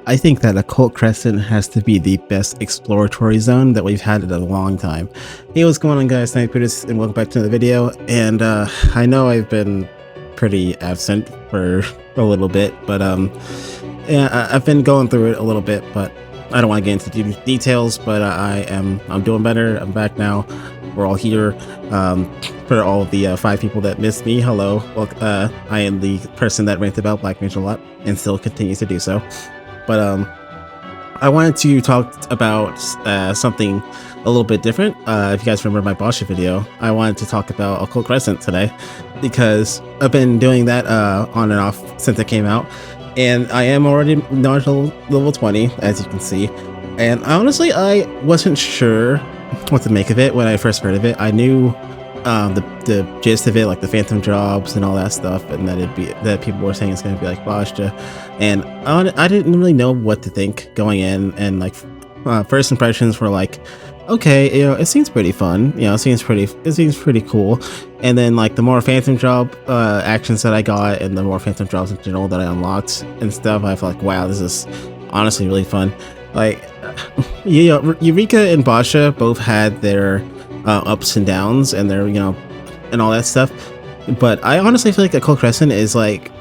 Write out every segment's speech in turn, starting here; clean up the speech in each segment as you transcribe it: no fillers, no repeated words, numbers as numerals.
I think that Occult Crescent has to be the best exploratory zone that we've had in a long time. Hey, what's going on, guys? SnivyPootis, and welcome back to the video. And I know I've been pretty absent for a little bit, but yeah, I've been going through it a little bit, but I don't want to get into details. But I'm doing better. I'm back now. We're all here. For all of the 5 people that missed me, hello. Well, I am the person that ranted about Black Mage a lot and still continues to do so. But I wanted to talk about something a little bit different. If you guys remember my Basha video, I wanted to talk about Occult Crescent today because I've been doing that on and off since it came out, and I am already level 20, as you can see. And honestly, I wasn't sure what to make of it when I first heard of it. I knew the gist of it, like the phantom jobs and all that stuff, and that people were saying it's going to be like Basha, and I didn't really know what to think going in. And like first impressions were like, okay, it seems pretty fun, it seems pretty cool. And then like the more phantom job actions that I got, and the more phantom jobs in general that I unlocked and stuff, I felt like, wow, this is honestly really fun. Like Eureka and Basha both had their ups and downs and their and all that stuff, but I honestly feel like Occult Crescent is like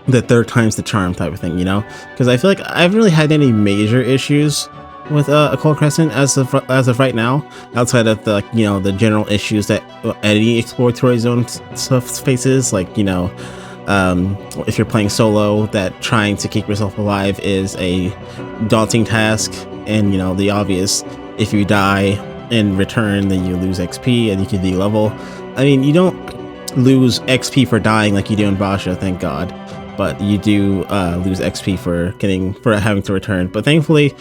the third time's the charm type of thing, because I feel like I haven't really had any major issues with Occult Crescent as of right now, outside of the the general issues that any exploratory zone stuff faces, like if you're playing solo, that trying to keep yourself alive is a daunting task, and the obvious, if you die in return, then you lose XP and you can de-level. I mean, you don't lose XP for dying like you do in Basha, thank God, but you do lose XP for having to return. But thankfully,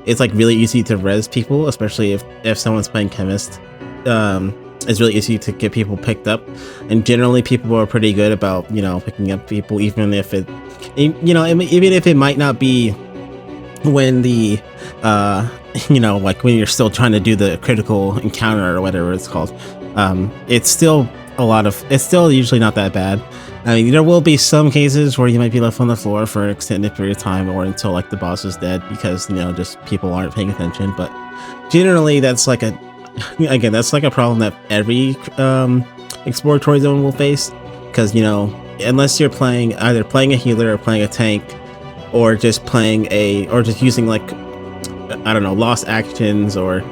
it's like really easy to res people, especially if someone's playing Chemist. It's really easy to get people picked up, and generally people are pretty good about picking up people, even if even if it might not be when the like when you're still trying to do the critical encounter or whatever it's called. It's still usually not that bad. I mean, there will be some cases where you might be left on the floor for an extended period of time, or until like the boss is dead, because just people aren't paying attention. But generally, that's like a problem that every exploratory zone will face, because unless you're either playing a healer or playing a tank, or just using like, I don't know, lost actions, or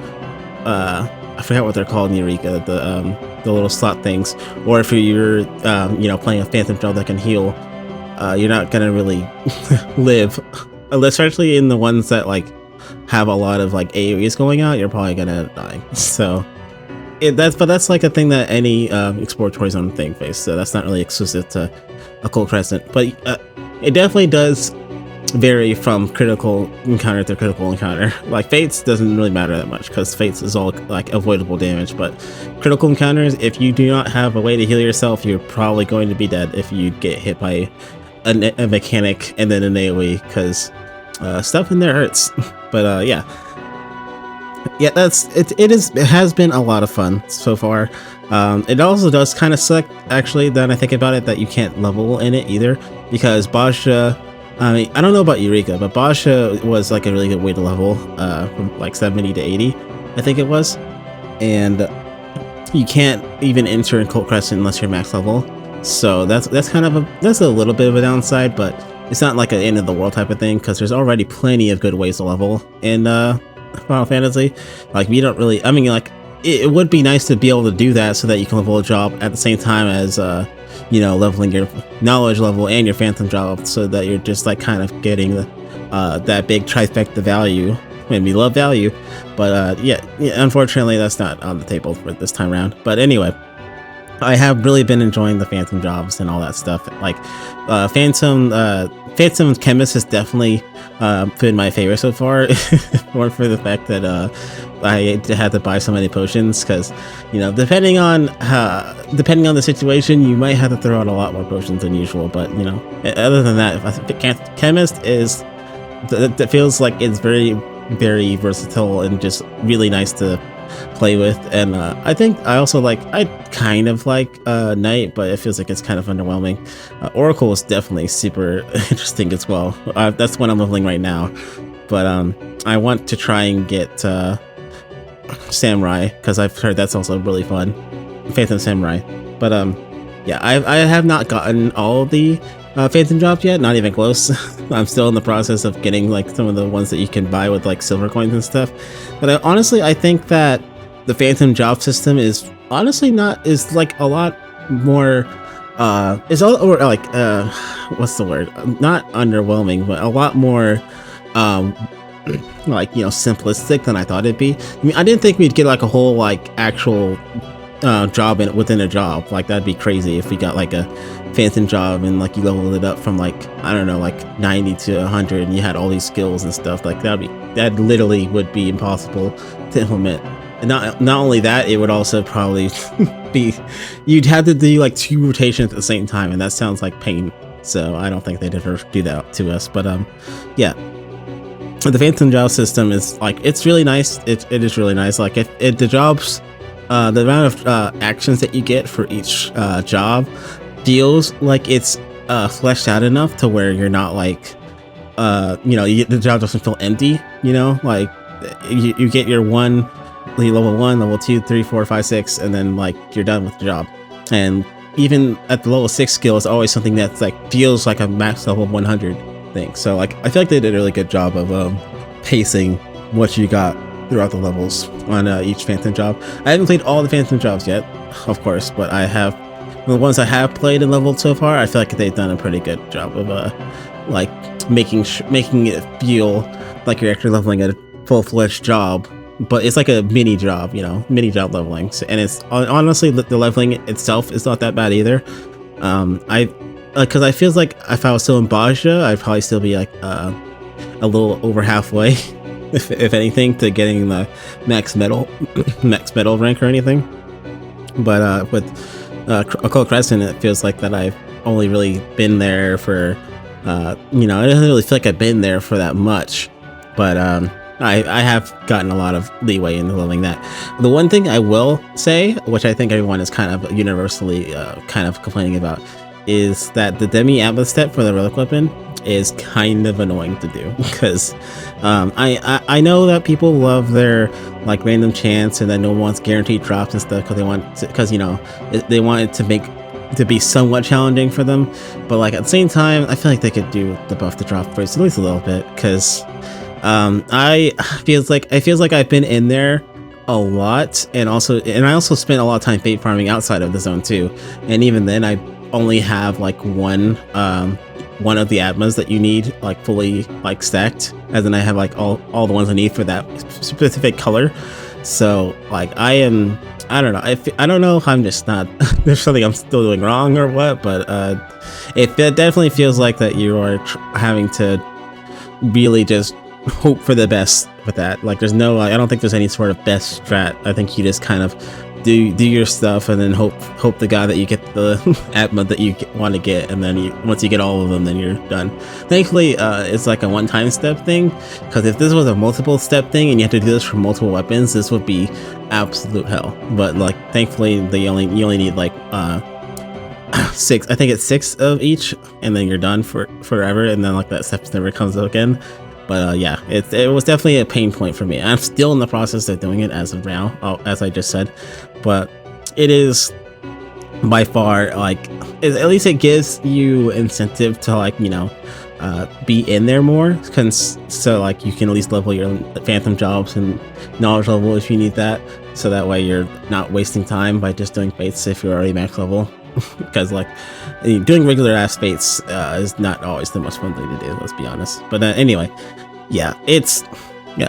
I forgot what they're called in Eureka, the little slot things, or if you're playing a phantom job that can heal, you're not gonna really live, especially in the ones that like have a lot of like AoEs going out. You're probably gonna die. So that's like a thing that any exploratory zone thing face, so that's not really exclusive to Occult Crescent. But it definitely does vary from critical encounter to critical encounter. Like Fates doesn't really matter that much, because Fates is all like avoidable damage, but critical encounters, if you do not have a way to heal yourself, you're probably going to be dead if you get hit by a mechanic and then an AoE, because stuff in there hurts. But yeah, it has been a lot of fun so far. It also does kind of suck, actually, that I think about it, that you can't level in it either, because Basha, I mean, I don't know about Eureka, but Basha was like a really good way to level, from like 70 to 80, I think it was. And you can't even enter Occult Crescent unless you're max level. So that's a little bit of a downside, but it's not like an end of the world type of thing, because there's already plenty of good ways to level in Final Fantasy. Like, we don't really, I mean, like, it would be nice to be able to do that so that you can level a job at the same time as leveling your knowledge level and your phantom job, so that you're just like kind of getting that big trifecta value. I mean, we love value, but yeah, unfortunately that's not on the table for this time around. But anyway, I have really been enjoying the phantom jobs and all that stuff. Like Phantom Chemist has definitely been my favorite so far, more for the fact that I had to buy so many potions, because depending on the situation, you might have to throw out a lot more potions than usual. But other than that, I think Chemist that feels like it's very, very versatile and just really nice to play with. And I think I also I kind of like Knight, but it feels like it's kind of underwhelming. Oracle is definitely super interesting as well. That's what I'm leveling right now, but I want to try and get Samurai, because I've heard that's also really fun. Phantom Samurai. But yeah, I have not gotten all of the Phantom jobs yet, not even close. I'm still in the process of getting some of the ones that you can buy with silver coins and stuff. But honestly, I think that the Phantom job system is honestly is a lot more what's the word? Not underwhelming, but a lot more simplistic than I thought it'd be. I mean, I didn't think we'd get a whole actual job within a job. That'd be crazy if we got a Phantom job and you leveled it up from I don't know 90 to 100 and you had all these skills and stuff. That literally would be impossible to implement. And not only that, it would also probably be, you'd have to do 2 rotations at the same time, and that sounds like pain. So I don't think they'd ever do that to us. But yeah, the Phantom job system is it's really nice. It is really nice. The jobs, the amount of actions that you get for each job feels like it's fleshed out enough to where you're not the job doesn't feel empty. You get your level 1, level 2, 3, 4, 5, 6, and then you're done with the job. And even at the level 6 skill is always something that's feels like a max level 100 thing. So I feel like they did a really good job of pacing what you got throughout the levels on each Phantom job. I haven't played all the Phantom jobs yet, of course, but I have. The ones I have played and leveled so far, I feel like they've done a pretty good job of making it feel like you're actually leveling a full-fledged job. But it's a mini job, mini job leveling. So, and it's honestly, the leveling itself is not that bad either. Because I feel like if I was still in Baja, I'd probably still be a little over halfway, if anything, to getting the max medal rank or anything. But with Occult Crescent, it feels like that I've only really been there for, I don't really feel like I've been there for that much. But I have gotten a lot of leeway in leveling that. The one thing I will say, which I think everyone is kind of universally kind of complaining about, is that the demi-atlas step for the relic weapon is kind of annoying to do, because I know that people love their random chance and that no one wants guaranteed drops and stuff because they want it to be somewhat challenging for them. But at the same time, I feel like they could do the buff to drop first at least a little bit, because I feels like I've been in there a lot, and I also spent a lot of time fate farming outside of the zone too, and even then I only have one of the Atmas that you need fully stacked, as in I have all the ones I need for that specific color. So I don't know, I don't know if I'm just not there's something I'm still doing wrong or what, but it definitely feels like that you are having to really just hope for the best with that. There's no I don't think there's any sort of best strat. I think you just kind of do your stuff and then hope the guy that you get the Atma that you want to get, and then once you get all of them, then you're done. Thankfully it's a one-time step thing, because if this was a multiple step thing and you have to do this for multiple weapons, this would be absolute hell. But thankfully you only need 6, I think it's 6 of each, and then you're done forever, and then that step never comes up again. But yeah, it was definitely a pain point for me. I'm still in the process of doing it as of now, as I just said. But it is by far at least it gives you incentive to be in there more, so you can at least level your Phantom jobs and knowledge level if you need that, so that way you're not wasting time by just doing fates if you're already max level. Because doing regular ass fates is not always the most fun thing to do, let's be honest. But anyway, yeah,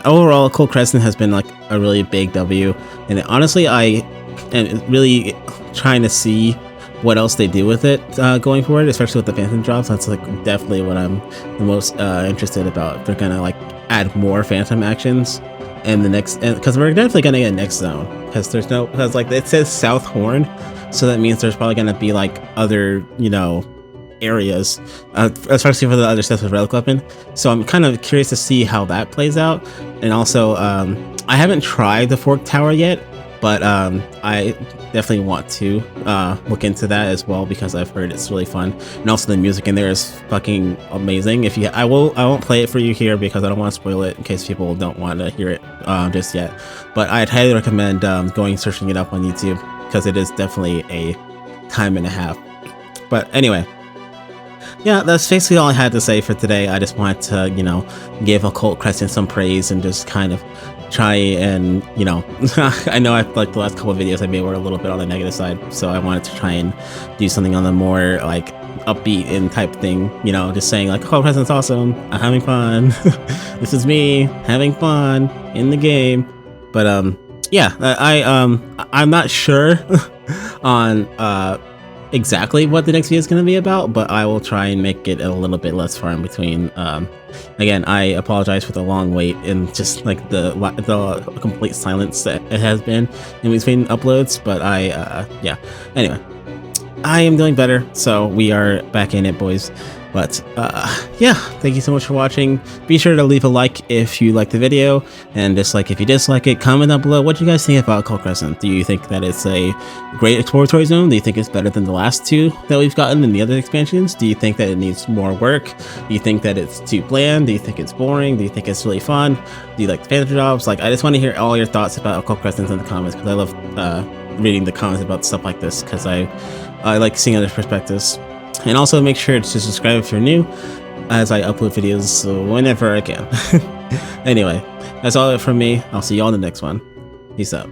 overall Occult Crescent has been a really big W, and honestly I am really trying to see what else they do with it going forward, especially with the Phantom drops. That's definitely what I'm the most interested about. If they're gonna add more Phantom actions in the next, because we're definitely gonna get a next zone, because it says South Horn. So that means there's probably going to be other, areas, especially for the other stuff with relic weapon. So I'm kind of curious to see how that plays out. And also, I haven't tried the Fork Tower yet, but I definitely want to look into that as well because I've heard it's really fun, and also the music in there is fucking amazing. If you, I won't play it for you here because I don't want to spoil it in case people don't want to hear it just yet. But I'd highly recommend going searching it up on YouTube because it is definitely a time and a half. But anyway. Yeah, that's basically all I had to say for today. I just wanted to, you know, give Occult Crescent some praise and just kind of try and, you know, I know like the last couple of videos I made were a little bit on the negative side, so I wanted to try and do something on the more like upbeat and type thing, you know, just saying like, Occult Crescent's awesome, I'm having fun, this is me having fun in the game. But yeah, I'm not sure on exactly what the next video is going to be about, but I will try and make it a little bit less far in between. Again, I apologize for the long wait and just like the complete silence that it has been in between uploads, but yeah, anyway, I am doing better, so we are back in it, boys. But yeah, thank you so much for watching. Be sure to leave a like if you like the video, and dislike if you dislike it. Comment down below what do you guys think about Occult Crescent. Do you think that it's a great exploratory zone? Do you think it's better than the last two that we've gotten in the other expansions? Do you think that it needs more work? Do you think that it's too bland? Do you think it's boring? Do you think it's really fun? Do you like the fantasy jobs? Like, I just want to hear all your thoughts about Occult Crescent in the comments, because I love reading the comments about stuff like this, because I like seeing other perspectives. And also make sure to subscribe if you're new, as I upload videos whenever I can. Anyway, that's all from me. I'll see you all in the next one. Peace out.